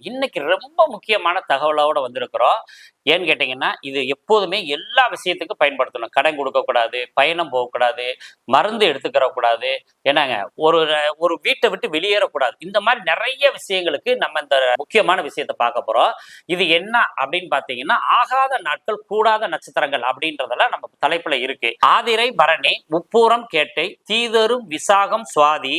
இன்னைக்கு ரொம்ப முக்கியமான தகவலோட வந்திருக்கிறோம். ஏன்னு கேட்டீங்கன்னா, இது எப்போதுமே எல்லா விஷயத்துக்கும் பயன்படுத்தணும். கடன் கொடுக்கக்கூடாது, பயணம் போகக்கூடாது, மருந்து எடுத்துக்கிற கூடாது. ஏன்னாங்க, ஒரு ஒரு வீட்ட விட்டு வெளியேறக்கூடாது. இந்த மாரி நெறைய விஷயங்களுக்கு நம்ம இந்த முக்கியமான விஷயத்த பார்க்க போறோம். இது என்ன அப்படின்னு பார்த்தீங்கன்னா, ஆகாத நாட்கள், கூடாத நட்சத்திரங்கள் அப்படின்றதெல்லாம் நம்ம தலைப்புல இருக்கு. ஆதிரை, பரணி, முப்பூரம், கேட்டை, தீதரும், விசாகம், சுவாதி,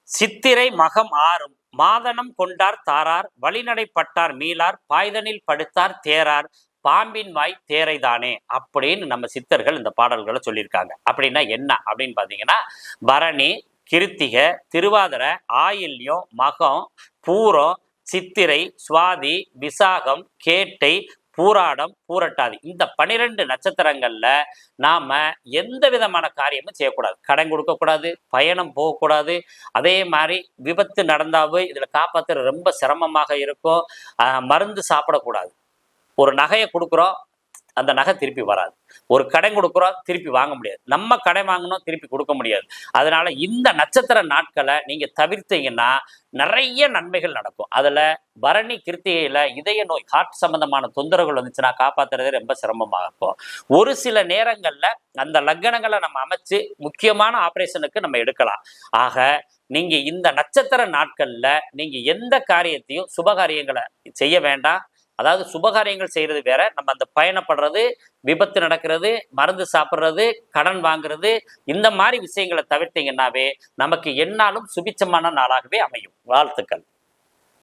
சித்திரை, மகம் ஆறும் மாதனம் கொண்டார் தாரார் வழிநடை பட்டார் மீளார் பாய்தனில் படுத்தார் தேரார் பாம்பின் வாய் தேரைதானே அப்படின்னு நம்ம சித்தர்கள் இந்த பாடல்களை சொல்லியிருக்காங்க. அப்படின்னா என்ன அப்படின்னு பாத்தீங்கன்னா, பரணி, கிருத்திகை, திருவாதிரை, ஆயில்யம், மகம், பூரம், சித்திரை, சுவாதி, விசாகம், கேட்டை, பூராடம், பூரட்டாதி இந்த 12 நட்சத்திரங்கள்ல நாம எந்த விதமான காரியமும் செய்யக்கூடாது. கடன் கொடுக்கக்கூடாது, பயணம் போகக்கூடாது. அதே மாதிரி விபத்து நடந்தாவே இதுல காப்பாத்துறது ரொம்ப சிரமமாக இருக்கும். மருந்து சாப்பிடக்கூடாது. ஒரு நகையை கொடுக்குறோம், அந்த நகை திருப்பி வராது. ஒரு கடன் கொடுக்குறோம், திருப்பி வாங்க முடியாது. நம்ம கடன் வாங்கணும், திருப்பி கொடுக்க முடியாது. அதனால இந்த நட்சத்திர நாட்களை நீங்க தவிர்த்தீங்கன்னா நிறைய நன்மைகள் நடக்கும். அதுல பரணி, கிருத்திகையில இதய நோய், ஹார்ட் சம்பந்தமான தொந்தரவுகள் வந்துச்சுன்னா காப்பாத்துறதே ரொம்ப சிரமமாக இருக்கும். ஒரு சில நேரங்கள்ல அந்த லக்கணங்களை நம்ம அமைச்சு முக்கியமான ஆபரேஷனுக்கு நம்ம எடுக்கலாம். ஆக நீங்க இந்த நட்சத்திர நாட்கள்ல நீங்க எந்த காரியத்தையும் சுபகாரியங்களை செய்ய வேண்டாம். அதாவது சுபகாரியங்கள் செய்யறது வேற, நம்ம அந்த பயணப்படுறது, விபத்து நடக்கிறது, மருந்து சாப்பிட்றது, கடன் வாங்குறது, இந்த மாதிரி விஷயங்களை தவிர்த்தீங்கன்னாவே நமக்கு எந்நாளும் சுபிச்சமான நாளாகவே அமையும். வாழ்த்துக்கள்.